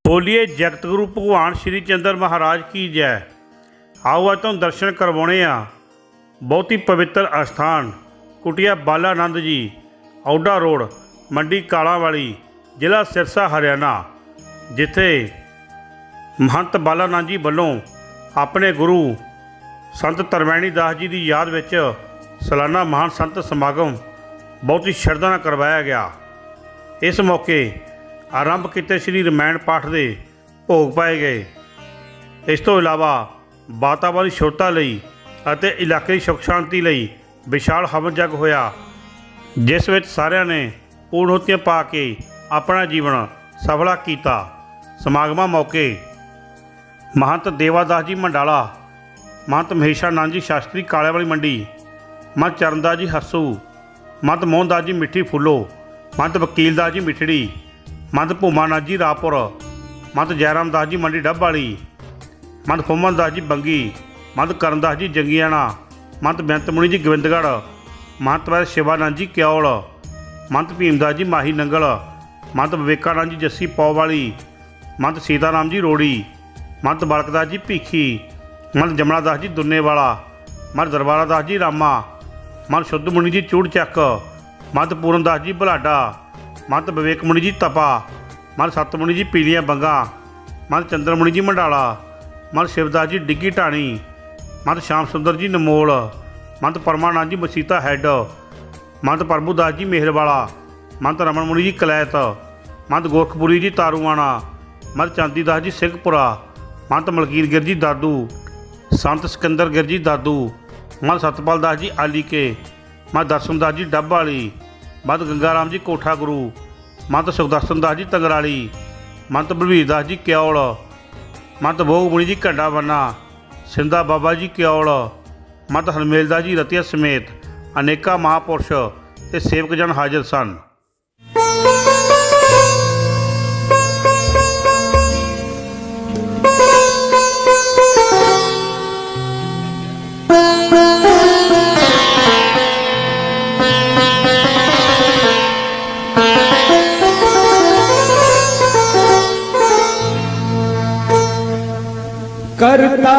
बोलिए जगत गुरु भगवान श्री चंद्र महाराज की जय। आओ अज तुहानूं दर्शन करवाने आ बहुत ही पवित्र अस्थान कुटिया बालानंद जी, औडा रोड, मंडी कालांवाली, जिला सिरसा, हरियाणा, जिथे महंत बालानंद जी वल्लों अपने गुरु संत तरवैणी दास जी की याद विच सालाना महान संत समागम बहुत ही श्रद्धा नाल करवाया गया। इस मौके आरंभ किए श्री रामायण पाठ के भोग पाए गए। इस तो इलावा वातावरण शुद्धता लई अते इलाके की सुख शांति लई विशाल हवन जग होया, जिस विच सारिਆਂ ने पूर्णहुतियां पा के अपना जीवन सफला किया। समागमां मौके महंत देवादास जी मंडाला, महंत महेशानंद जी शास्त्री कालेवाली मंडी, महंत चरणदास जी हस्सू, महंत मोहनदास जी मिठी फुलो, महंत वकीलदास जी मिठड़ी, महंत भूमानाथ जी रापुर, महंत जयराम दास जी मंडी डब वाली, महंत फुमन दास जी बंगी, महंत करनदास जी जंगियाना, महंत बेअंत मुनि जी गोविंदगढ़, महंत वैद शिवानंद जी क्यौल, महंत भीमदास जी माही नंगल, महंत विवेकानंद जी जस्सी पौवाली, महंत सीताराम जी रोड़ी, महंत बालकदास जी भीखी, महंत जमना दास जी दुन्नेवाला, महंत दरबारा दास जी रामा, महंत शुद्ध मुनि जी चूड़चक, महंत पूरन दास जी बलाडा, महंत विवेक मुनि जी तपा, महंत सतमुनि जी पीलियां बंगा, महंत चंद्र मुनि जी मंडाला, महंत शिवदास जी डिग्गी ढाणी, महंत श्याम सुंदर जी नमोल, महंत परमानंद जी मसीता हैड, महंत प्रभुदास जी मेहरवाला, महंत रमन मुनि जी कलैत, महंत गोरखपुरी जी तारूआणा, महंत चांदीदास जी सिंहपुरा, महंत मलकीर गिर जी दादू, संत सिकंदर गिर जी दादू, महंत सतपाल दास जी आली के, महंत दर्शन दास जी डब वाली, महंत गंगाराम जी कोठा गुरु, महंत सुखदर्शन दास जी तंगराली, महंत बलवीर दास जी क्यौल, महंत भोग मुनि जी घंडा बन्ना, सिंधा बाबा जी क्यौल, महंत हरमेल दास जी रतिया समेत अनेका महापुरुष ते सेवक जन हाजिर सन। करता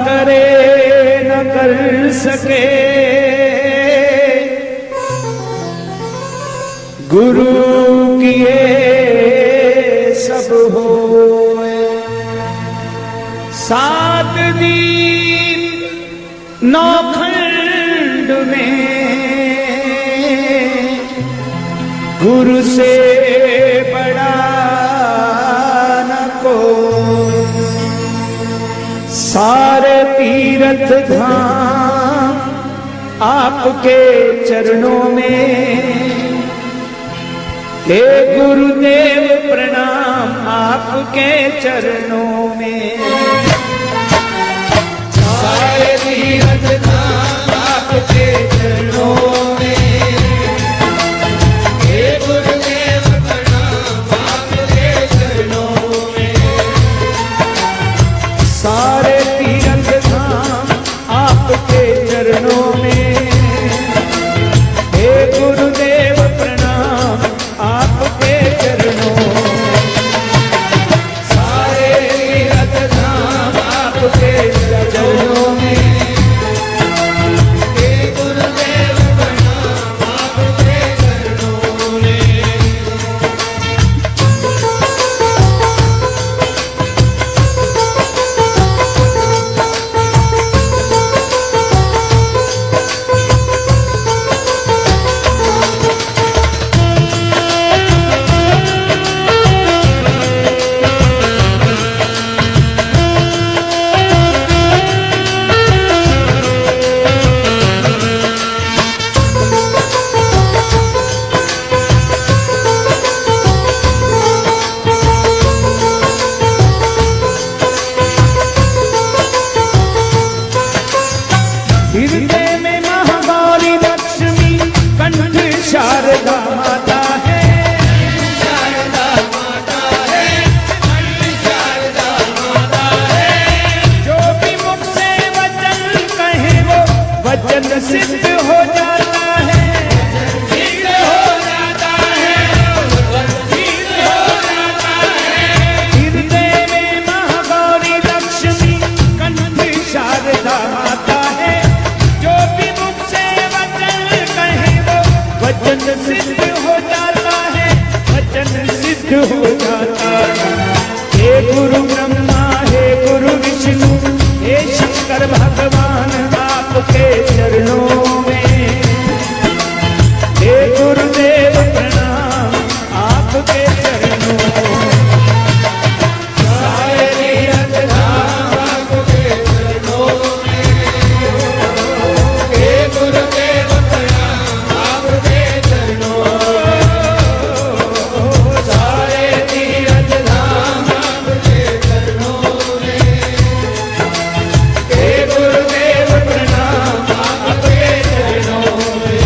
करे न कर सके, गुरु किए सब होए। सात दीप नौखंड में गुरु से बड़ा न कोई। सारे तीर्थ धाम आपके चरणों में, हे गुरुदेव प्रणाम आपके चरणों में। सारे तीर्थ धाम आपके चरणों में, हे गुरुदेव प्रणाम आपके चरणों में। सारे आपके चरणों में, हे गुरुदेव प्रणाम आपके चरणों में। सारे तीर्थ धाम आपके चरणों में, हे गुरुदेव प्रणाम वचन सिद्ध हो जाता है, वचन सिद्ध हो जाता है। हे गुरु ब्रह्मा, हे गुरु विष्णु, हे शंकर भगवान, आपके चरणों में हे गुरुदेव प्रणाम, आपके चरणों में सारे तीरथ धाम आपके चरणों में। हे गुरुदेव प्रणाम, आपके चरणों में सारे तीरथ धाम आपके चरणों में। हे गुरुदेव प्रणाम, आपके चरणों में।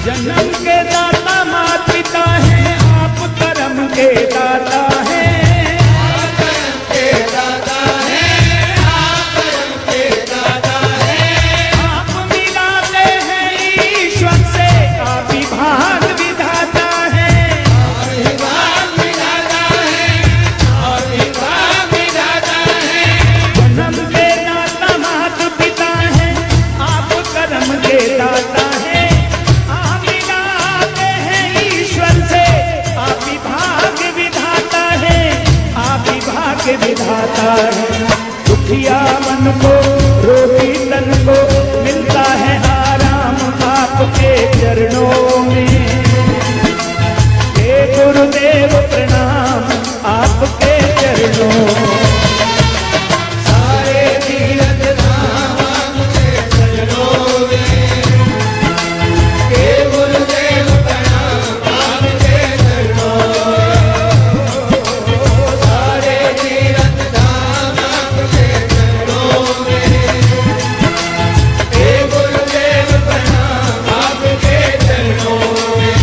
जन्म के दाता माता पिता हैं, आप कर्म के दाता हैं। आप कर्म के दाता हैं, आप कर्म के दाता हैं। आप मिलाते हैं ईश्वर से, आप ही भाग विधाता हैं। आप ही भाग विधाता हैं, आप ही भाग विधाता हैं। जन्म के दाता माता पिता हैं, आप कर्म के दाता हैं। आप मिलाते हैं ईश्वर से, आप ही भाग विधाता है, आप ही भाग विधाता है। दुखिया मन को, रोगी तन को मिलता है आराम आपके चरणों में। हे गुरुदेव प्रणाम, आपके चरणों में सारे तीरथ धाम आपके चरणों में। हे गुरुदेव प्रणाम, आपके चरणों में सारे तीरथ धाम आपके चरणों में। हे गुरुदेव प्रणाम, आपके चरणों में।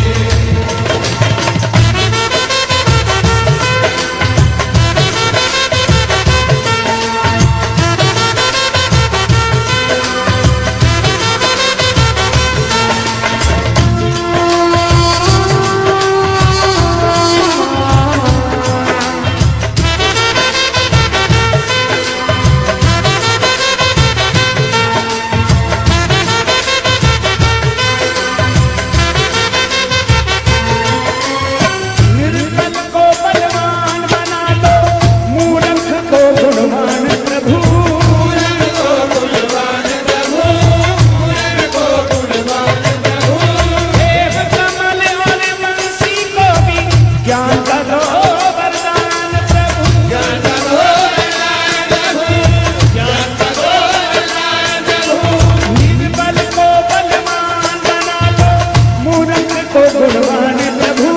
निर्बल को बलवान बना दो, मूर्ख को गुणवान प्रभु। मूर्ख को गुणवान प्रभु, मूर्ख को गुणवान प्रभु। देव कमल और बंसी को भी ज्ञान का दो वरदान प्रभु। ज्ञान का दो वरदान प्रभु, ज्ञान का दो वरदान प्रभु। निर्बल को बलवान बना दो, मूर्ख को गुणवान प्रभु।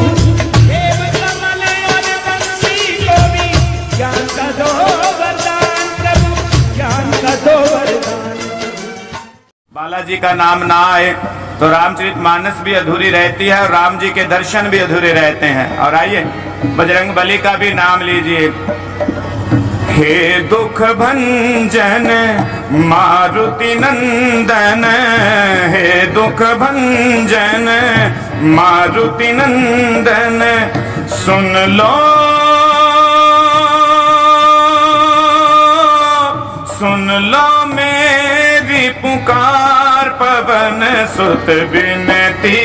देव कमल और बंसी को भी ज्ञान का दो वरदान प्रभु, ज्ञान का दो वरदान। बालाजी का नाम ना आए तो रामचरितमानस भी अधूरी रहती है और राम जी के दर्शन भी अधूरे रहते हैं। और आइए बजरंग बली का भी नाम लीजिए। हे दुख भंजन मारुति नंदन, हे दुख भंजन मारुति नंदन, सुन लो सुन लो मेरी पुकार, पवन सुत विनती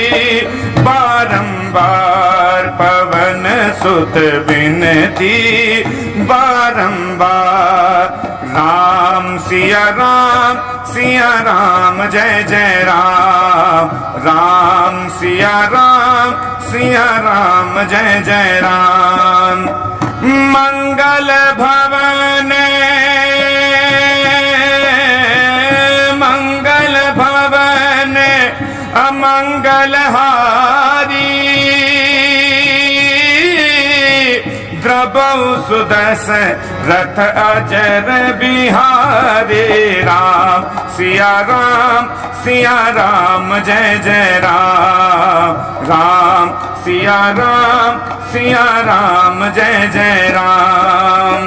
बारंबार, पवन सुत विनती बारंबार। राम सिया राम, सिया राम जय जय राम, राम सिया राम, सिया राम जय जय राम। मंगल भवन मंगल भवन अमंगल हारी, द्रव बहु सुदस रथ अजर बिहारी राम सिया राम जय जय राम राम सिया राम जय जय राम।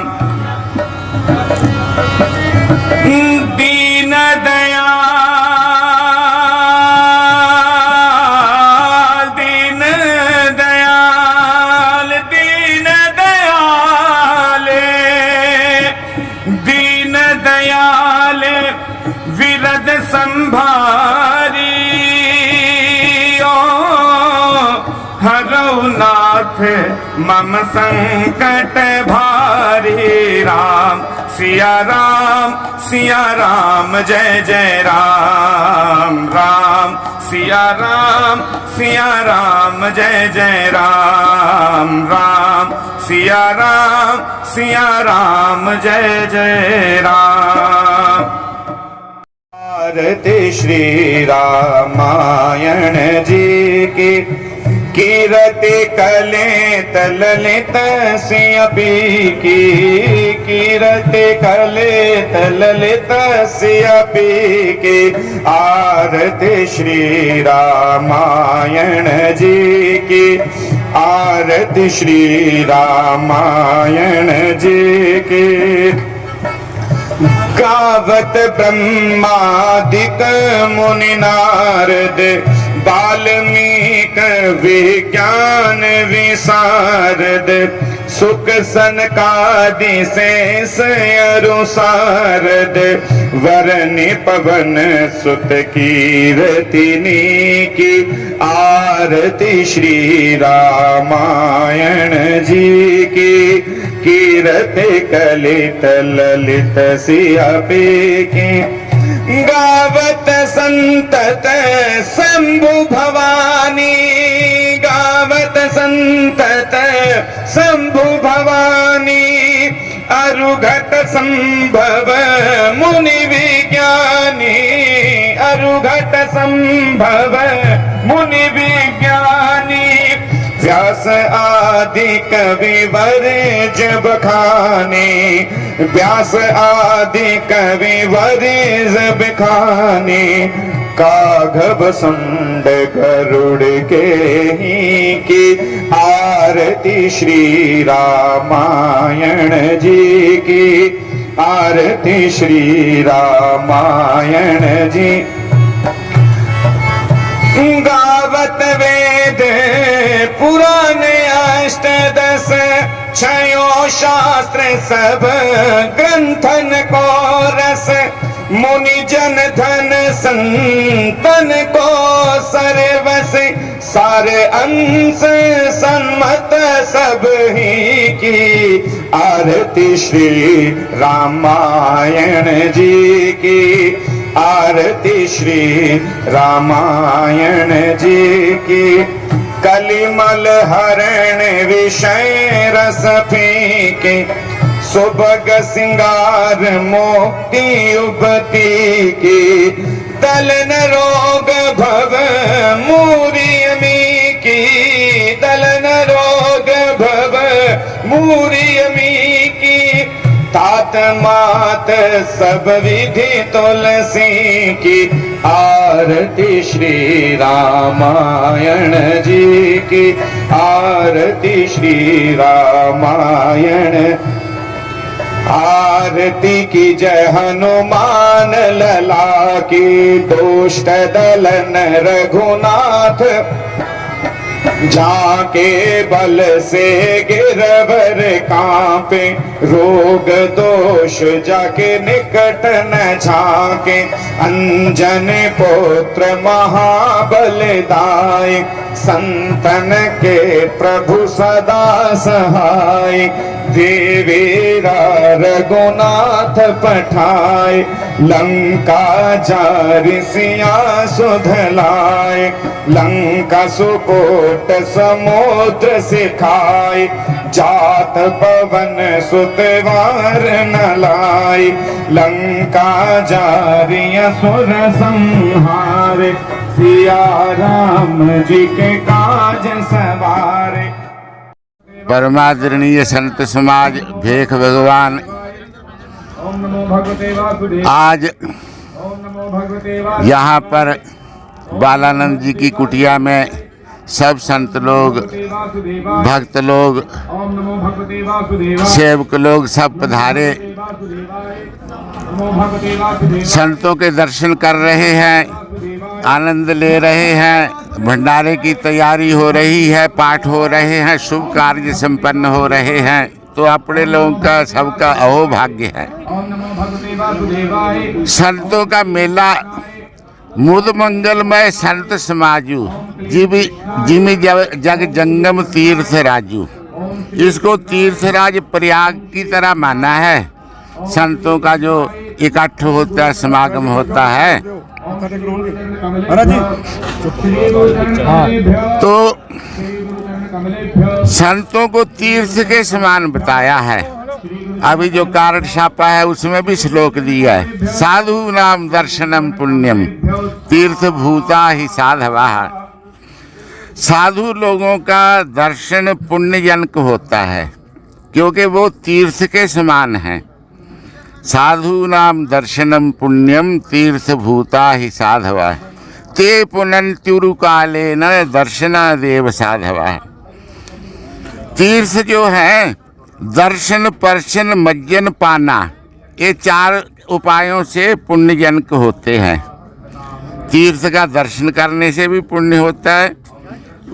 दीन दयाल दीन दयाल दीन दयाल दीन दयाल विरद संभारी ओ हरौनाथ मम संकट भारी राम सिया राम जय जय राम राम सिया राम जय जय राम राम सिया राम जय जय राम। आरती श्री रामायण जी की कीरति कले तललित सियपी की कीरति कले तललित सियपी की आरती श्री रामायण जी की आरती श्री रामायण जी की। गावत ब्रह्मादिक मुनि नारद वाल्मीक विज्ञान विशारद सुख सनकादि शेष अरु सारद वरनि पवन सुत कीरतिनी की आरती श्री रामायण जी की कीरति कलित ललित सियापी की। गावत संतत शंभु भवानी गावत संतत शंभु भवानी अरुघट संभव मुनि विज्ञानी अरुघट संभव मुनि विज्ञानी व्यास आदि कविवर जब खाने व्यास आदि कविवर जब खाने काघभ सुंड गरुड़ के ही की आरती श्री रामायण जी की आरती श्री रामायण जी। गावत वेद पुराण अष्टदश छयो शास्त्र सब ग्रंथन को रस मुनि जन धन संतन को सर्वस सारे अंश सम्मत सब ही की आरती श्री रामायण जी की आरती श्री रामायण जी की। कलिमल हरण विषय रस फीके सुभग सिंगार मोक्ति उपति की दलन रोग भव मूरियमी की दलन रोग भव मूरियमी की तात मात सब विधि तुलसी की आरती श्री रामायण जी की आरती श्री रामायण। आरती की जय हनुमान लला की दुष्ट दलन रघुनाथ जाके बल से गिरवर कांपे रोग दोष जाके निकट न झाके अंजन पुत्र महाबल दाय संतन के प्रभु सदा सहाय देवेरा रघुनाथ पठाए लंका जारि सिया सुधलाए लंका सुकोट समुद्र सिखाए जात पवन सुतवार न लाए लंका जारि असुर संहार सिया राम जी के काज सवारे। परमादरणीय संत समाज भेख भगवान ओम नमो भगवते वासुदेवाय। आज ओम नमो भगवते वासुदेवाय। यहाँ पर बालानंद जी की कुटिया में सब संत लोग, वासुदेवाय। भक्त लोग, ओम नमो भगवते वासुदेवाय। सेवक लोग सब पधारे वासुदेवाय। नमो भगवते वासुदेवाय। संतों के दर्शन कर रहे हैं, आनंद ले रहे हैं। भंडारे की तैयारी हो रही है, पाठ हो रहे हैं, शुभ कार्य संपन्न हो रहे हैं। तो अपने लोगों का सबका अहोभाग्य है। ओम नमो भगवते वासुदेवाय। संतों का मेला मुद मंगलमय संत समाजू जिमि जग जंगम तीर्थ राजू। इसको तीर्थराज प्रयाग की तरह माना है। संतों का जो इकट्ठ होता है, समागम होता है, तो संतों को तीर्थ के समान बताया है। अभी जो कारण छापा है उसमें भी श्लोक दिया है, साधु नाम दर्शनम पुण्यम तीर्थ भूता ही साधवा। साधु लोगों का दर्शन पुण्यजनक होता है क्योंकि वो तीर्थ के समान हैं। साधु नाम दर्शनम पुण्यम तीर्थ भूता ही साधवा ते पुनन्त्युरु काले न दर्शना देव साधवा। तीर्थ जो है दर्शन, पर्शन, मज्जन, पाना, ये 4 उपायों से पुण्यजनक होते हैं। तीर्थ का दर्शन करने से भी पुण्य होता है,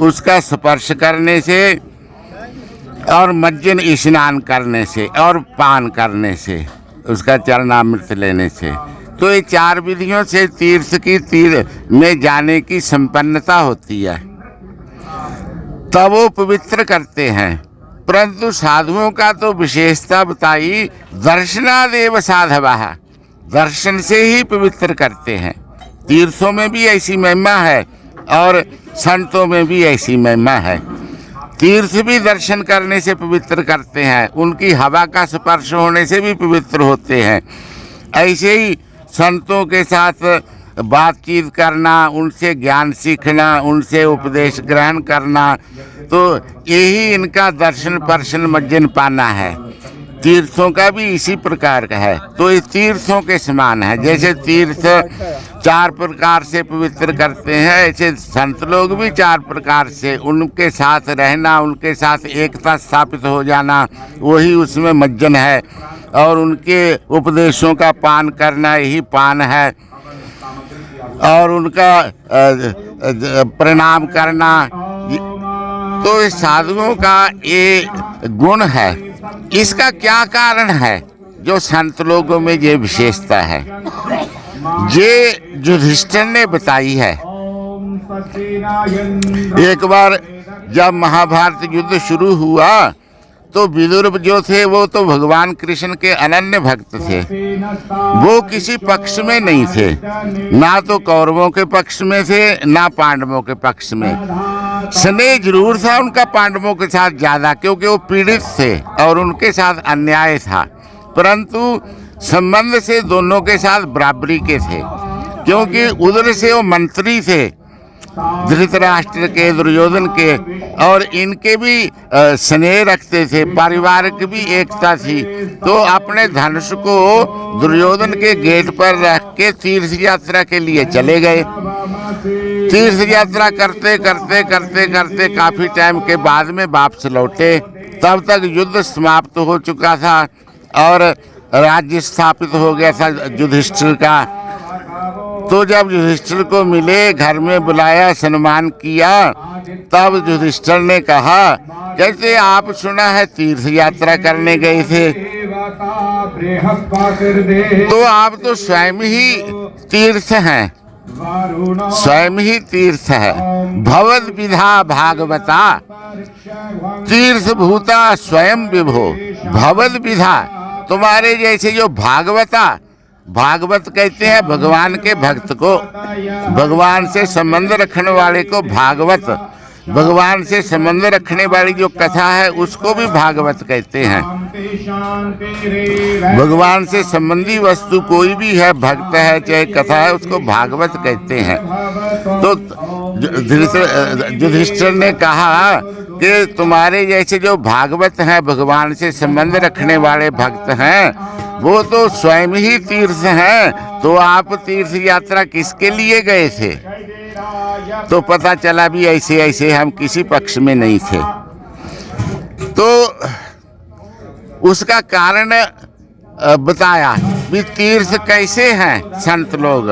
उसका स्पर्श करने से, और मज्जन स्नान करने से, और पान करने से, उसका चरणामृत लेने से। तो ये 4 विधियों से तीर्थ में जाने की संपन्नता होती है, तब वो पवित्र करते हैं। परंतु साधुओं का तो विशेषता बताई, दर्शनादेव साधवा, दर्शन से ही पवित्र करते हैं। तीर्थों में भी ऐसी महिमा है और संतों में भी ऐसी महिमा है। तीर्थ भी दर्शन करने से पवित्र करते हैं, उनकी हवा का स्पर्श होने से भी पवित्र होते हैं। ऐसे ही संतों के साथ बातचीत करना, उनसे ज्ञान सीखना, उनसे उपदेश ग्रहण करना, तो यही इनका दर्शन, पर्शन, मज्जन पाना है। तीर्थों का भी इसी प्रकार का है। तो ये तीर्थों के समान है। जैसे तीर्थ 4 प्रकार से पवित्र करते हैं, ऐसे संत लोग भी 4 प्रकार से, उनके साथ रहना, उनके साथ एकता स्थापित हो जाना, वही उसमें मज्जन है। और उनके उपदेशों का पान करना, यही पान है। और उनका प्रणाम करना, तो इस साधुओं का ये गुण है। इसका क्या कारण है जो संत लोगों में ये विशेषता है? ये युधिष्ठिर ने बताई है। एक बार जब महाभारत युद्ध शुरू हुआ तो विदुर जो थे वो तो भगवान कृष्ण के अनन्य भक्त थे। वो किसी पक्ष में नहीं थे, ना तो कौरवों के पक्ष में थे, ना पांडवों के पक्ष में। स्नेह जरूर था उनका पांडवों के साथ ज़्यादा, क्योंकि वो पीड़ित थे और उनके साथ अन्याय था। परंतु संबंध से दोनों के साथ बराबरी के थे, क्योंकि उधर से वो मंत्री थे धृतराष्ट्र के, दुर्योधन के, और इनके भी स्नेह रखते थे, पारिवारिक भी एकता थी। तो अपने धनुष को दुर्योधन के गेट पर रख के तीर्थ यात्रा के लिए चले गए। तीर्थ यात्रा करते करते करते करते काफी टाइम के बाद में वापस लौटे। तब तक युद्ध समाप्त हो चुका था और राज्य स्थापित हो गया था युधिष्ठिर का। तो जब युधिष्ठिर को मिले, घर में बुलाया, सम्मान किया, तब युधिष्ठिर ने कहा, कहते आप सुना है तीर्थ यात्रा करने गए थे, तो आप तो स्वयं ही तीर्थ हैं, स्वयं ही तीर्थ है। भवद विधा भागवता तीर्थ भूता स्वयं विभो। भवद विधा, तुम्हारे जैसे जो भागवता, भागवत कहते हैं भगवान के भक्त को, भगवान से संबंध रखने वाले को भागवत, भगवान से संबंध रखने वाली जो कथा है उसको भी भागवत कहते हैं। भगवान से संबंधी वस्तु कोई भी है, भक्त है चाहे कथा है, उसको भागवत कहते हैं। तो युधिष्ठिर ने कहा कि तुम्हारे जैसे जो भागवत हैं, भगवान से संबंध रखने वाले भक्त हैं, वो तो स्वयं ही तीर्थ हैं, तो आप तीर्थ यात्रा किसके लिए गए थे? तो पता चला भी ऐसे ऐसे हम किसी पक्ष में नहीं थे। तो उसका कारण बताया भी तीर्थ कैसे हैं संत लोग।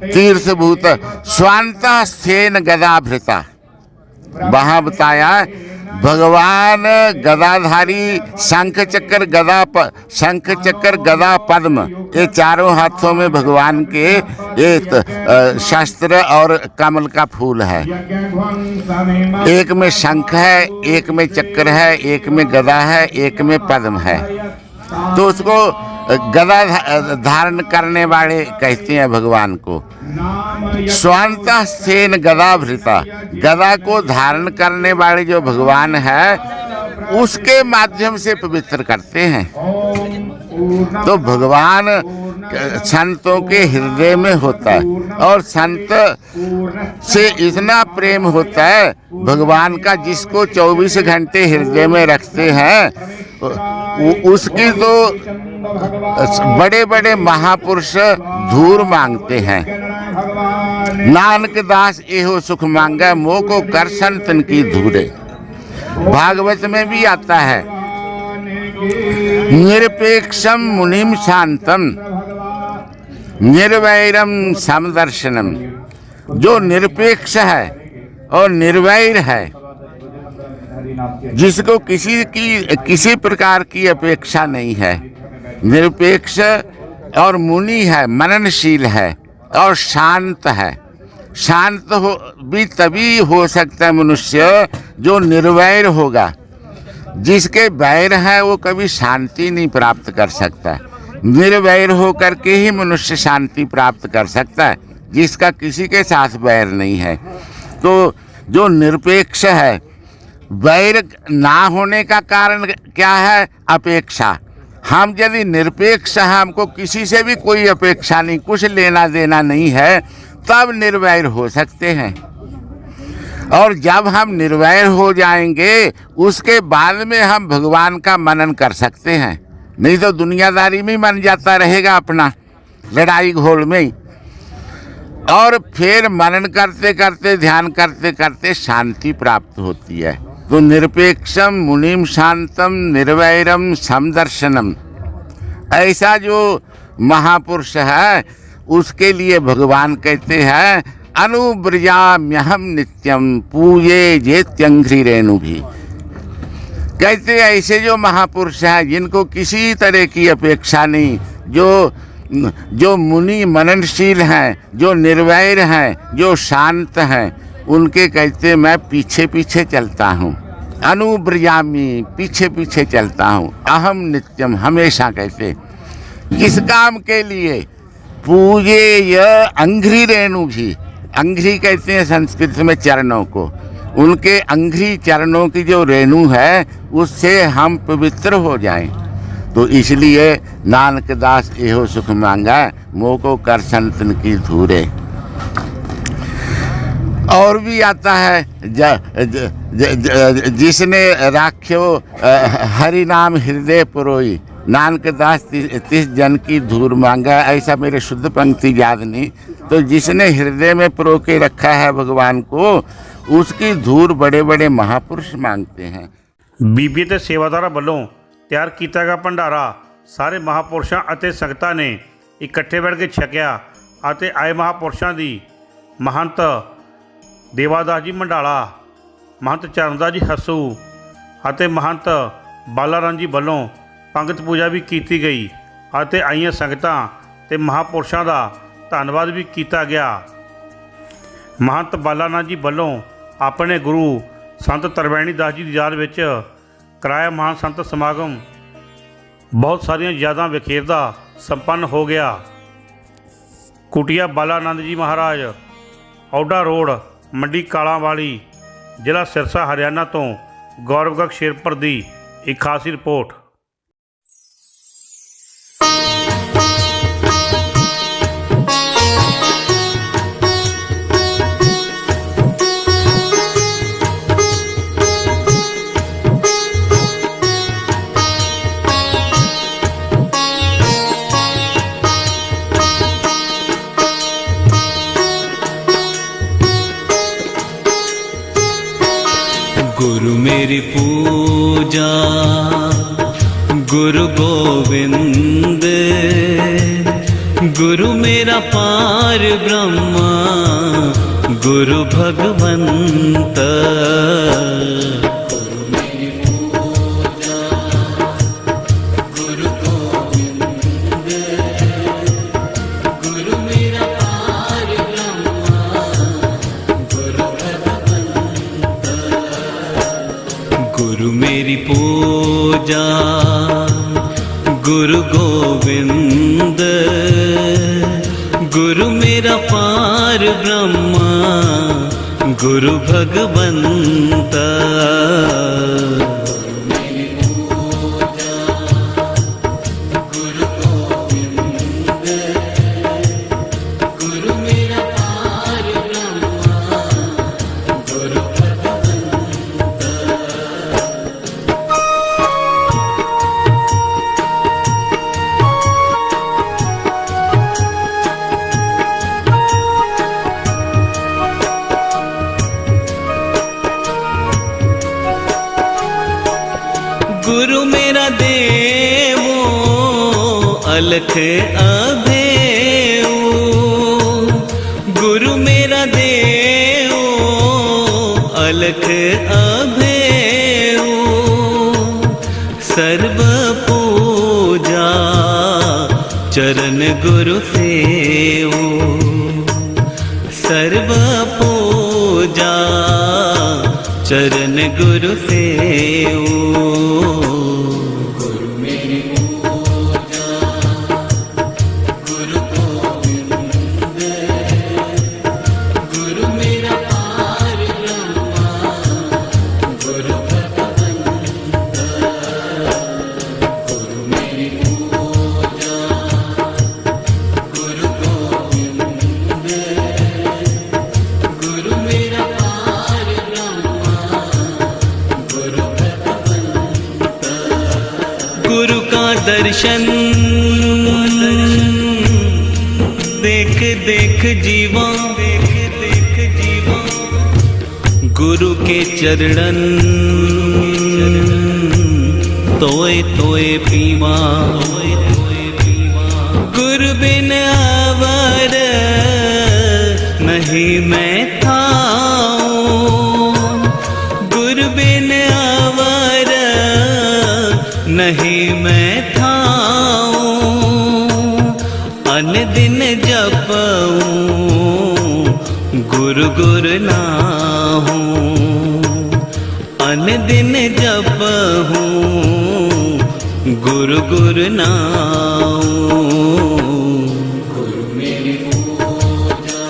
तीर्थभूत स्वांतः स्थेन गदाभृता, वहां बताया भगवान गदाधारी, शंख चक्र गदा पद्म, ये चारों हाथों में भगवान के एक शस्त्र और कमल का फूल है। एक में शंख है, एक में चक्र है, एक में गदा है, एक में पद्म है। तो उसको गदा धारण करने वाले कहते हैं भगवान को। स्वांतः सेन गदाभृता, गदा को धारण करने वाले जो भगवान है उसके माध्यम से पवित्र करते हैं। तो भगवान संतों के हृदय में होता है और संत से इतना प्रेम होता है भगवान का, जिसको 24 घंटे हृदय में रखते हैं उसकी तो बड़े बड़े महापुरुष धूर मांगते हैं। नानक दास एहो सुख मांगा, मोह को कर संतन की धूरे। भागवत में भी आता है निरपेक्षम मुनिम शांतम निर्वैरम समदर्शनम। जो निरपेक्ष है और निर्वैर है, जिसको किसी प्रकार की अपेक्षा नहीं है, निरपेक्ष और मुनि है, मननशील है और शांत है। शांत हो भी तभी हो सकता है मनुष्य जो निर्वैर होगा। जिसके वैर है वो कभी शांति नहीं प्राप्त कर सकता। निर्वैर होकर के ही मनुष्य शांति प्राप्त कर सकता है, जिसका किसी के साथ वैर नहीं है। तो जो निरपेक्ष है, वैर ना होने का कारण क्या है? अपेक्षा। हम यदि निरपेक्ष हैं, हमको किसी से भी कोई अपेक्षा नहीं, कुछ लेना देना नहीं है, तब निर्वैर हो सकते हैं। और जब हम निर्वैर हो जाएंगे उसके बाद में हम भगवान का मनन कर सकते हैं। नहीं तो दुनियादारी में मन जाता रहेगा अपना, लड़ाई घोल में ही। और फिर मनन करते करते, ध्यान करते करते शांति प्राप्त होती है। तो निरपेक्षम मुनिम शांतम निर्वैरम समदर्शनम, ऐसा जो महापुरुष है उसके लिए भगवान कहते हैं अनुब्रजाम्यहम नित्यम पूजे जेत्यंघ्रि रेणु भी। कहते हैं ऐसे जो महापुरुष हैं जिनको किसी तरह की अपेक्षा नहीं, जो मुनि मननशील हैं, जो निर्वैर हैं, जो शांत हैं, उनके कहते मैं पीछे पीछे चलता हूँ। अनुब्रजामी, पीछे पीछे चलता हूँ। अहम नित्यम, हमेशा। कहते किस काम के लिए? पूजे य अंघ्रि रेणु भी। अंघ्रि कहते हैं संस्कृत में चरणों को। उनके अंघ्रि चरणों की जो रेणु है उससे हम पवित्र हो जाएं। तो इसलिए नानक दास एहो सुख मांगा, मोह को कर संतन की धूरे। और भी आता है जिसने राख्यो हरि नाम हृदय पुरोई, नानक दास तिस जन की धूर मांगा। ऐसा मेरे शुद्ध पंक्ति याद नहीं। तो जिसने हृदय में पुरो के रखा है भगवान को, उसकी धूर बड़े बड़े महापुरुष मांगते हैं। ਬੀਬੀ ਤੇ ਸੇਵਾਦਾਰਾਂ ਵੱਲੋਂ ਤਿਆਰ ਕੀਤਾ ਗਿਆ ਭੰਡਾਰਾ ਸਾਰੇ ਮਹਾਪੁਰਸ਼ਾਂ ਅਤੇ ਸੰਗਤਾਂ ਨੇ ਇਕੱਠੇ ਬੈਠ ਕੇ ਛਕਿਆ ਅਤੇ ਆਏ ਮਹਾਪੁਰਸ਼ਾਂ ਦੀ ਮਹੰਤ ਦੇਵਾਦਾਸ ਜੀ ਮੰਡਾਲਾ, ਮਹੰਤ ਚਰਨਦਾਸ ਜੀ ਹੱਸੂ ਅਤੇ ਮਹੰਤ ਬਾਲਾ ਰਾਮ ਜੀ ਵੱਲੋਂ ਪੰਗਤ ਪੂਜਾ ਵੀ ਕੀਤੀ ਗਈ ਅਤੇ ਆਈਆਂ ਸੰਗਤਾਂ ਤੇ ਮਹਾਪੁਰਸ਼ਾਂ ਦਾ ਧੰਨਵਾਦ ਵੀ ਕੀਤਾ ਗਿਆ। ਮਹੰਤ ਬਾਲਾ ਨਾਥ ਜੀ ਵੱਲੋਂ ਆਪਣੇ ਗੁਰੂ ਸੰਤ ਤਰਵੈਣੀ ਦਾਸ ਜੀ ਦੀ ਯਾਦ ਵਿੱਚ ਕਰਾਇਆ ਮਹਾਨ ਸੰਤ ਸਮਾਗਮ ਬਹੁਤ ਸਾਰੀਆਂ ਯਾਦਾਂ ਵਿਖੇਰਦਾ ਸੰਪੰਨ ਹੋ ਗਿਆ। ਕੁਟੀਆ ਬਾਲਾ ਆਨੰਦ ਜੀ ਮਹਾਰਾਜ, ਔਡਾ ਰੋਡ, ਮੰਡੀ ਕਾਲਾਂ ਵਾਲੀ, ਜ਼ਿਲ੍ਹਾ ਸਿਰਸਾ, ਹਰਿਆਣਾ ਤੋਂ ਗੌਰਵ ਸ਼ੇਰਪੁਰ ਦੀ ਇੱਕ ਖਾਸ ਰਿਪੋਰਟ। मेरी पूजा गुरु गोविंद, गुरु मेरा पार ब्रह्म, गुरु भगवंत। गुरु मेरी पूजा गुरु गोविंद, गुरु मेरा पार ब्रह्म, गुरु भगवंत। गुरु मेरा देवो अलख अभेऊ, गुरु मेरा देवो अलख अभेऊ। सर्व पूजा चरण गुरु सेवो, सर्व पूजा चरण गुरु सेवो। गुरु का दर्शन देख देख जीवा, देख देख जीवा। गुरु के चरणन तोए तोए पीवा, तोए तोए पीवा। गुरु बिन अवर नहीं मैं थाऊं, गुरु बिन अवर नहीं मैं थाऊं। अन दिन जपऊं गुरु गुरु नाहूं, अन दिन जपऊं गुरु गुरु नाहूं। गुरु मेरी पूजा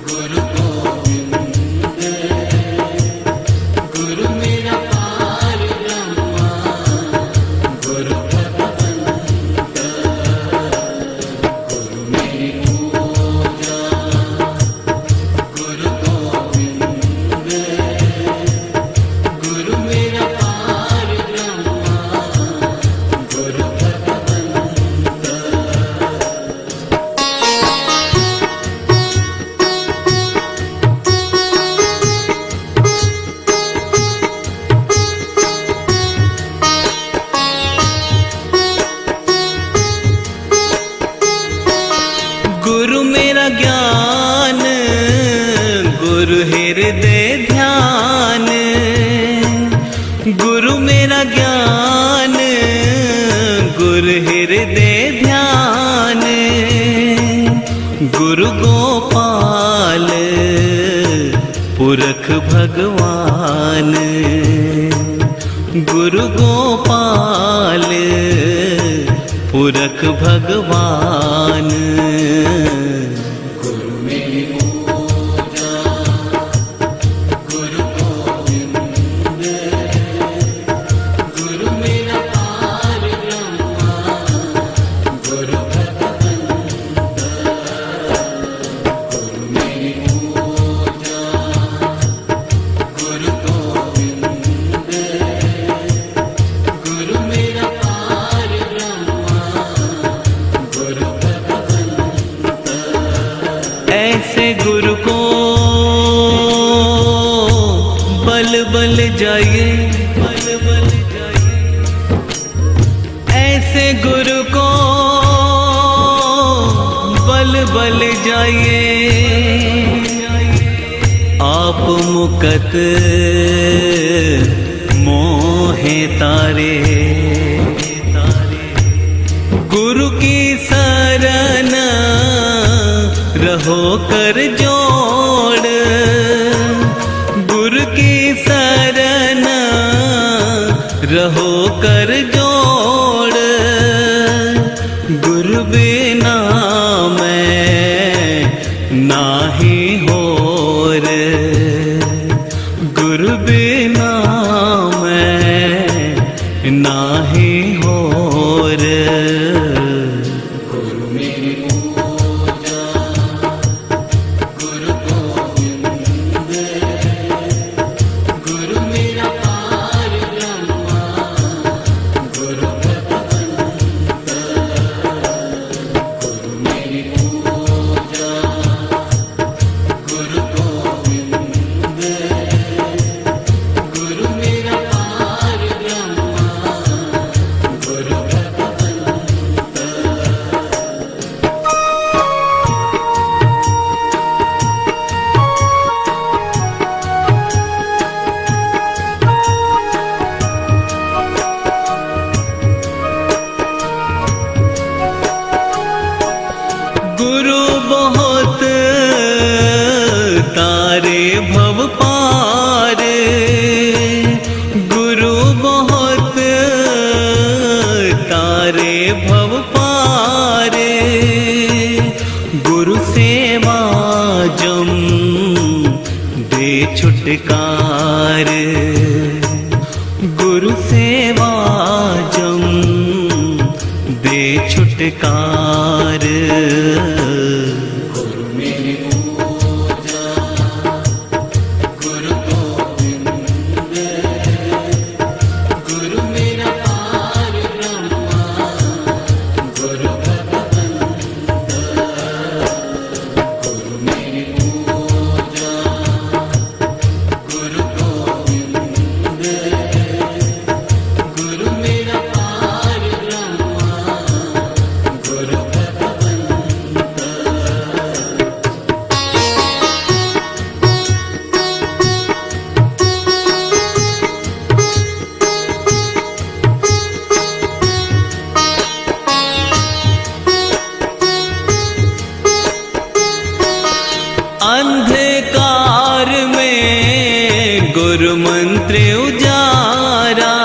गुरु गोविंद, गुरु मेरा पार ब्रह्म, गुरु भगवंत। गुरु मेरी पूजा गुरु गोविंद, गुरु मेरा पार ब्रह्म, गुरु भगवंत। गुरु मेरा ज्ञान, गुरु हृदय ध्यान, गुरु मेरा ज्ञान, गुरु हृदय ध्यान। गुरु गोपाल पुरख भगवान, गुरु गोपाल पुरख भगवान। गुरु मेरी पूजा गुरु गोविंद, गुरु मेरा पार ब्रह्म, गुरु भगवंत। गुरु मेरी पूजा गुरु गोविंद, गुरु मेरा पार ब्रह्म, गुरु भगवंत। ऐसे गुरु को बल बल बल जाइए, बल बल जाइए, ऐसे गुरु को बल बल जाइए। आप मुकत मोहे तारे, गुरु की शरण रहो कर जोड़, गुरु की शरण रहो कर जोड़, गुरु बिना मैं नाही होर, गुरु बिना मैं नाही होर। गुरु मेरी पूजा, गुरु गोविंद, गुरु मेरा पार ब्रह्मा, गुरु भगवंत, गुरु मेरी पूजा, गुरु गोविंद, गुरु मेरा पार ब्रह्मा, गुरु भगवंत। गुरु बहुत तारे भव पार, गुरु बहुत तारे भव पार, गुरु सेवा जम दे छुटकार, गुरु सेवा जम दे छुटकार। गुरु मेरी पूजा, गुरु गोविंद, गुरु मेरा पार ब्रह्मा, गुरु भगवंत, गुरु मेरी पूजा, गुरु गोविंद, गुरु मेरा पार ब्रह्मा, गुरु भगवंत। अंधकार में गुरु मंत्र उजारा,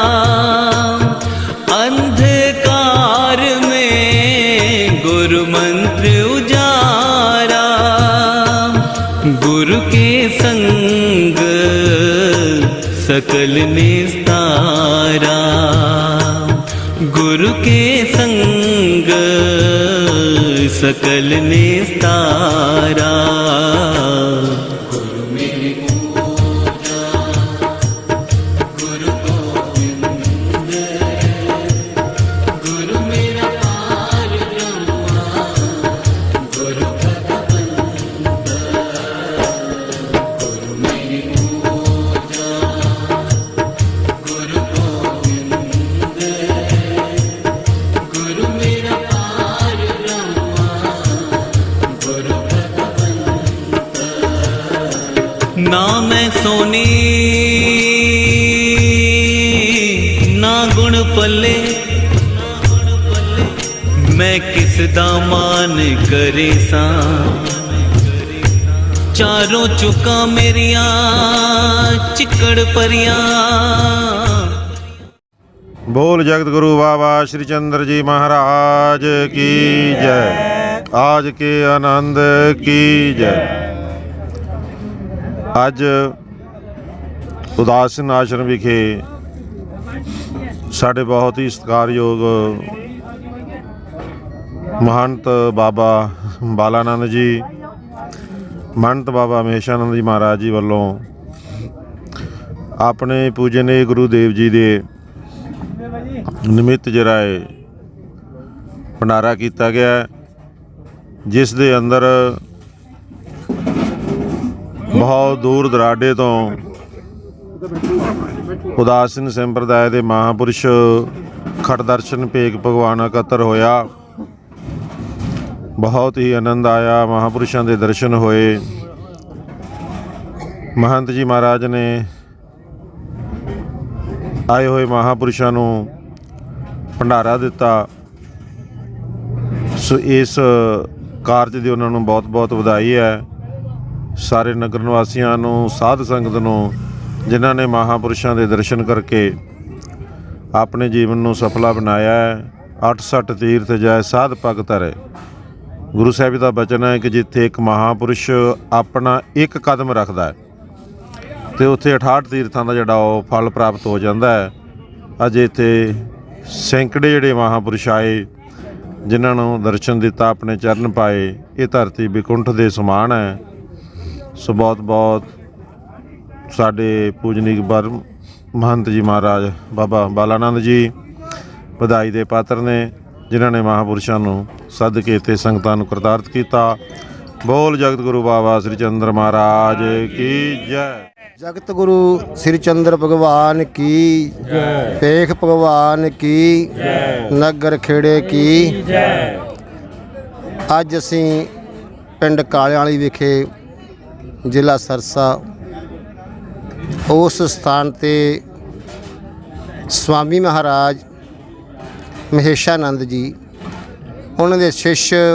अंधकार में गुरु मंत्र उजारा, गुरु के संग सकल निस्तारा, गुरु के संग सकल निस्तारा। गुरु मेरी पूजा, गुरु गोविंद, गुरु मेरा पार ब्रह्मा, गुरु भगवंत, गुरु मेरी पूजा, गुरु गोविंद, गुरु मेरा पार ब्रह्मा, गुरु भगवंत। ना मैं सोनी ना गुण पल्ले, मैं किस दामान करे सा, चारों चुका मेरिया चिकड़ परिया। बोल जगत गुरु बाबा श्री चंद्र जी महाराज की जय। आज के आनंद की जय। ਅੱਜ ਉਦਾਸਨ ਆਸ਼ਰਮ ਵਿਖੇ ਸਾਡੇ ਬਹੁਤ ਹੀ ਸਤਿਕਾਰਯੋਗ ਮਹੰਤ ਬਾਬਾ ਬਾਲਾਨੰਦ ਜੀ, ਮਹੰਤ ਬਾਬਾ ਮਹੇਸ਼ਾਨੰਦ ਜੀ ਮਹਾਰਾਜ ਜੀ ਵੱਲੋਂ ਆਪਣੇ ਪੂਜਨੀय ਗੁਰੂਦੇਵ ਜੀ ਦੇ ਨਿਮਿਤ ਜਰਾਏ ਭੰਡਾਰਾ ਕੀਤਾ ਗਿਆ, ਜਿਸ ਦੇ ਅੰਦਰ ਬਹੁਤ ਦੂਰ ਦਰਾਡੇ ਤੋਂ ਉਦਾਸੀਨ ਸੰਪਰਦਾਇ ਦੇ ਮਹਾਂਪੁਰਸ਼ ਖੜ ਦਰਸ਼ਨ ਭੇਖ ਭਗਵਾਨ ਇਕੱਤਰ ਹੋਇਆ। ਬਹੁਤ ਹੀ ਆਨੰਦ ਆਇਆ। ਮਹਾਂਪੁਰਸ਼ਾਂ ਦੇ ਦਰਸ਼ਨ ਹੋਏ। ਮਹੰਤ ਜੀ ਮਹਾਰਾਜ ਨੇ ਆਏ ਹੋਏ ਮਹਾਂਪੁਰਸ਼ਾਂ ਨੂੰ ਭੰਡਾਰਾ ਦਿੱਤਾ। ਸੋ ਇਸ ਕਾਰਜ ਦੀ ਉਹਨਾਂ ਨੂੰ ਬਹੁਤ ਬਹੁਤ ਵਧਾਈ ਹੈ। ਸਾਰੇ ਨਗਰ ਨਿਵਾਸੀਆਂ ਨੂੰ, ਸਾਧ ਸੰਗਤ ਨੂੰ, ਜਿਨ੍ਹਾਂ ਨੇ ਮਹਾਂਪੁਰਸ਼ਾਂ ਦੇ ਦਰਸ਼ਨ ਕਰਕੇ ਆਪਣੇ ਜੀਵਨ ਨੂੰ ਸਫਲਾ ਬਣਾਇਆ ਹੈ। 68 ਤੀਰਥ ਜਾਇ ਸਾਧ ਭਗਤ ਧਰੈ। ਗੁਰੂ ਸਾਹਿਬ ਦਾ ਬਚਨ ਹੈ ਕਿ ਜਿੱਥੇ ਇੱਕ ਮਹਾਂਪੁਰਸ਼ ਆਪਣਾ ਇੱਕ ਕਦਮ ਰੱਖਦਾ ਹੈ ਤੇ ਉੱਥੇ 68 ਤੀਰਥਾਂ ਦਾ ਜਿਹੜਾ ਉਹ ਫਲ ਪ੍ਰਾਪਤ ਹੋ ਜਾਂਦਾ ਹੈ। ਅੱਜ ਇੱਥੇ ਸੈਂਕੜੇ ਜਿਹੜੇ ਮਹਾਂਪੁਰਸ਼ ਆਏ, ਜਿਨ੍ਹਾਂ ਨੂੰ ਦਰਸ਼ਨ ਦਿੱਤਾ, ਆਪਣੇ ਚਰਨ ਪਾਏ। ਇਹ ਧਰਤੀ ਵਿਕੁੰਠ ਦੇ ਸਮਾਨ ਹੈ। ਸੋ ਬਹੁਤ ਬਹੁਤ ਸਾਡੇ ਪੂਜਨੀਕ ਬਰਮ ਮਹੰਤ ਜੀ ਮਹਾਰਾਜ ਬਾਬਾ ਬਾਲਾਨੰਦ ਜੀ ਵਧਾਈ ਦੇ ਪਾਤਰ ਨੇ, ਜਿਨ੍ਹਾਂ ਨੇ ਮਹਾਂਪੁਰਸ਼ਾਂ ਨੂੰ ਸੱਦ ਕੇ ਇੱਥੇ ਸੰਗਤਾਂ ਨੂੰ ਕਰਤਾਰਤ ਕੀਤਾ। ਬੋਲ ਜਗਤ ਗੁਰੂ ਬਾਬਾ ਸ੍ਰੀ ਚੰਦਰ ਮਹਾਰਾਜ ਕੀ ਜੈ। जगत गुरु श्री चंद्र भगवान की जय, पेख भगवान की जय, नगर खेड़े की जय। अज असी पिंड कालियाली विखे जिला सरसा उस स्थान ते स्वामी महाराज महेशानंद जी, उन्होंने शिष्य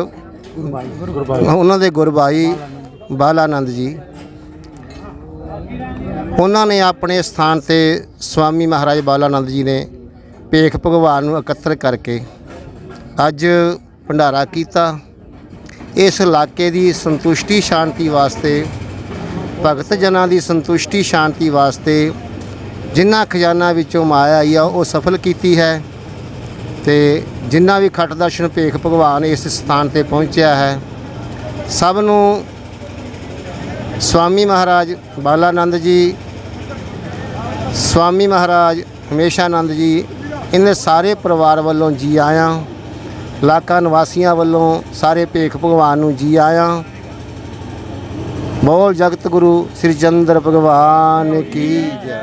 उन्होंने गुरबाई बालानंद जी, उन्होंने अपने स्थान ते स्वामी महाराज बालानंद जी ने भेख भगवान नूं इकत्तर करके अज भंडारा किया। इस इलाके की संतुष्टि शांति वास्ते, भगत जनां की संतुष्टि शांति वास्ते जिन्ना खजाना विचों माया आई आ वो सफल की है। ते जिन्ना भी खट दर्शन भेख भगवान इस स्थान ते पहुँचा है, सब नूं स्वामी महाराज बालानंद जी, स्वामी महाराज हमेशानंद जी, इन्हें सारे परिवार वालों जी आया। इलाका निवासियों वालों सारे भेख भगवान नूं जी आया। बोल जगत गुरु श्री चंद्र भगवान की जय।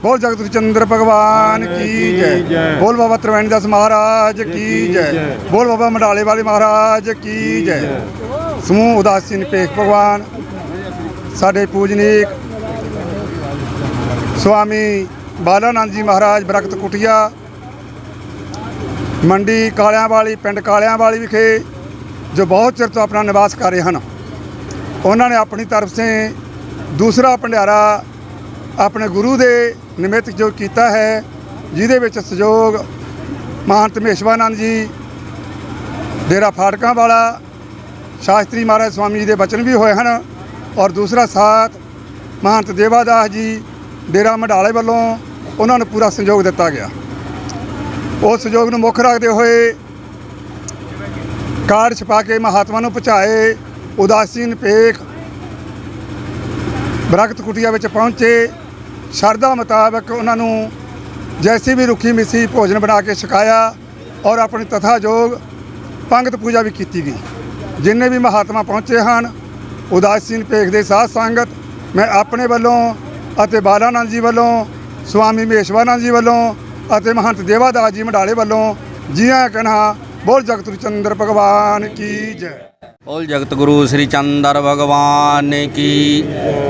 बोल जगत गुरु चंद्र भगवान की जय। बोल बाबा त्रिवेणी दास महाराज की जय। बोल बाबा मंडाले वाले महाराज की जय। समूह उदासीन भेख भगवान साडे पूजनीक स्वामी बालानंद जी महाराज बरकत कुटिया मंडी कालियां वाली, पिंड कालियां वाली विखे जो बहुत चिर तो अपना निवास कर रहे हैं, उन्होंने अपनी तरफ से दूसरा भंडारा अपने गुरु के निमित्त जो किया है, जिहदे विच सहयोग महंत महेशानंद जी डेरा फाटकां वाला शास्त्री महाराज स्वामी जी के बचन भी होए हैं, और दूसरा साथ महंत देवादास जी डेरा मंडाले वालों उन्होंने पूरा सहयोग दिता गया। उस सहयोग को मुख रखते हुए कार्ड छपा के महात्मा नूं पहुँचाए। उदासीन भेख बरकत कुटिया में पहुँचे। शरधा मुताबक उन्होंने जैसी भी रुखी मिसी भोजन बना के छकाया और अपनी तथा जोग पंगत पूजा भी की गई। जिन्ने भी महात्मा पहुँचे हैं, उदासीन भेख दे साध संगत, मैं अपने वालों अते बालानंद जी वालों, स्वामी महेशानंद जी वालों अते महंत देवादास जी मंडाले वालों जी आया कहना। बोल जगत गुरु चंद्र भगवान की जय। बोल जगत गुरु श्री चंद्र भगवान की,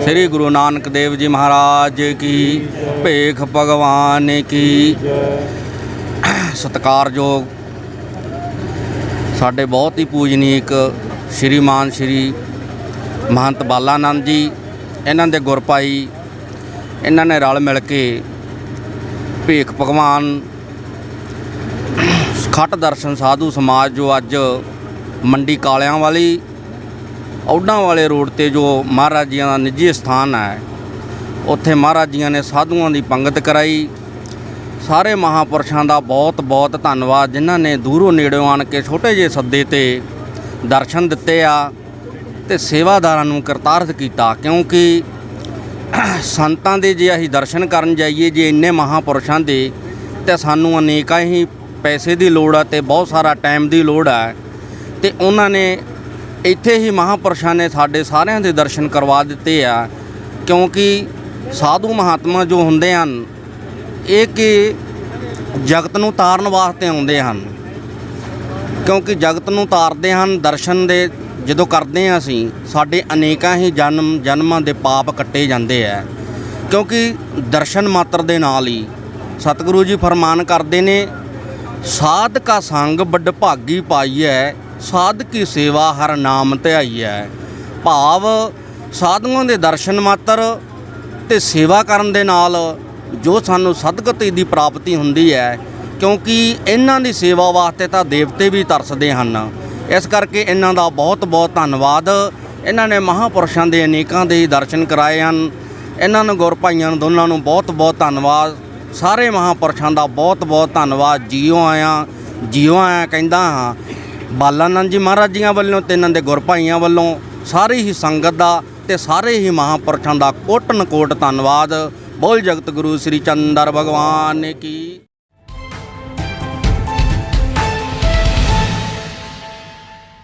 श्री गुरु नानक देव जी महाराज की, भेख भगवान की। सत्कारयोग साडे बहुत ही पूजनीक श्रीमान श्री महंत बालानंद जी, इन्हां दे गुरभाई, इन्हां ने रल मिल के भेख भगवान खट दर्शन साधु समाज जो अज मंडी कालियां वाली औडां वाले रोड ते जो महाराज जी का निजी स्थान है, उत्थे महाराज जी ने साधुओं की पंगत कराई। सारे महापुरुषों का बहुत बहुत धन्नवाद, जिन्हां ने दूरों नेड़ों आण के छोटे जे सद्दे ते दर्शन दिते आ ते सेवादारां नूं करतारत कीता। क्योंकि संतां दे जे असीं दर्शन करन जाइए जे इन्ने महापुरुषां दे, ते सानूं अनेकां ही पैसे की लोड़ है ते बहुत सारा टाइम की लोड़ है। ते उन्हां ने इत्थे ही महापुरुषां ने साडे सारिਆਂ ਦੇ दर्शन करवा दिते आ। क्योंकि ਸਾਧੂ ਮਹਾਤਮਾ ਜੋ ਹੁੰਦੇ ਹਨ ਇਹ ਕਿ ਜਗਤ ਨੂੰ ਤਾਰਨ ਵਾਸਤੇ ਆਉਂਦੇ ਹਨ, ਕਿਉਂਕਿ ਜਗਤ ਨੂੰ ਤਾਰਦੇ ਹਨ। ਦਰਸ਼ਨ ਦੇ ਜਦੋਂ ਕਰਦੇ ਹਾਂ ਅਸੀਂ, ਸਾਡੇ ਅਨੇਕਾਂ ਹੀ ਜਨਮਾਂ ਦੇ ਪਾਪ ਕੱਟੇ ਜਾਂਦੇ ਹੈ, ਕਿਉਂਕਿ ਦਰਸ਼ਨ ਮਾਤਰ ਦੇ ਨਾਲ ਹੀ ਸਤਿਗੁਰੂ ਜੀ ਫਰਮਾਨ ਕਰਦੇ ਨੇ, ਸਾਧ ਕਾ ਸੰਗ ਵੱਡ ਭਾਗੀ ਪਾਈਐ, ਸਾਧ ਕੀ ਸੇਵਾ ਹਰ ਨਾਮ ਧਿਆਈਐ। ਭਾਵ ਸਾਧੂਆਂ ਦੇ ਦਰਸ਼ਨ ਮਾਤਰ ਤੇ ਸੇਵਾ ਕਰਨ ਦੇ ਨਾਲ ਜੋ ਸਾਨੂੰ ਸਦਗਤੀ ਦੀ ਪ੍ਰਾਪਤੀ ਹੁੰਦੀ ਹੈ, ਕਿਉਂਕਿ ਇਹਨਾਂ ਦੀ ਸੇਵਾ ਵਾਸਤੇ ਤਾਂ ਦੇਵਤੇ ਵੀ ਤਰਸਦੇ ਹਨ। ਇਸ ਕਰਕੇ ਇਹਨਾਂ ਦਾ ਬਹੁਤ ਬਹੁਤ ਧੰਨਵਾਦ। ਇਹਨਾਂ ਨੇ ਮਹਾਂਪੁਰਸ਼ਾਂ ਦੇ ਅਨੇਕਾਂ ਦੇ ਦਰਸ਼ਨ ਕਰਾਏ ਹਨ। ਇਹਨਾਂ ਨੂੰ ਗੁਰ ਭਾਈਆਂ ਨੂੰ ਦੋਨਾਂ ਨੂੰ ਬਹੁਤ ਬਹੁਤ ਧੰਨਵਾਦ। ਸਾਰੇ ਮਹਾਂਪੁਰਸ਼ਾਂ ਦਾ ਬਹੁਤ ਬਹੁਤ ਧੰਨਵਾਦ। ਜੀਓ ਆਇਆ ਕਹਿੰਦਾ ਹਾਂ ਬਾਲਾ ਨੰਦ ਜੀ ਮਹਾਰਾਜ ਜੀਆਂ ਵੱਲੋਂ ਤੇ ਇਹਨਾਂ ਦੇ ਗੁਰ ਭਾਈਆਂ ਵੱਲੋਂ, ਸਾਰੀ ਹੀ ਸੰਗਤ ਦਾ ਤੇ ਸਾਰੇ ਹੀ ਮਹਾਂਪੁਰਸ਼ਾਂ ਦਾ ਕੋਟਨ ਕੋਟ ਧੰਨਵਾਦ। ਬੋਲ ਜਗਤ ਗੁਰੂ ਸ੍ਰੀ ਚੰਦਰ ਭਗਵਾਨ ਕੀ।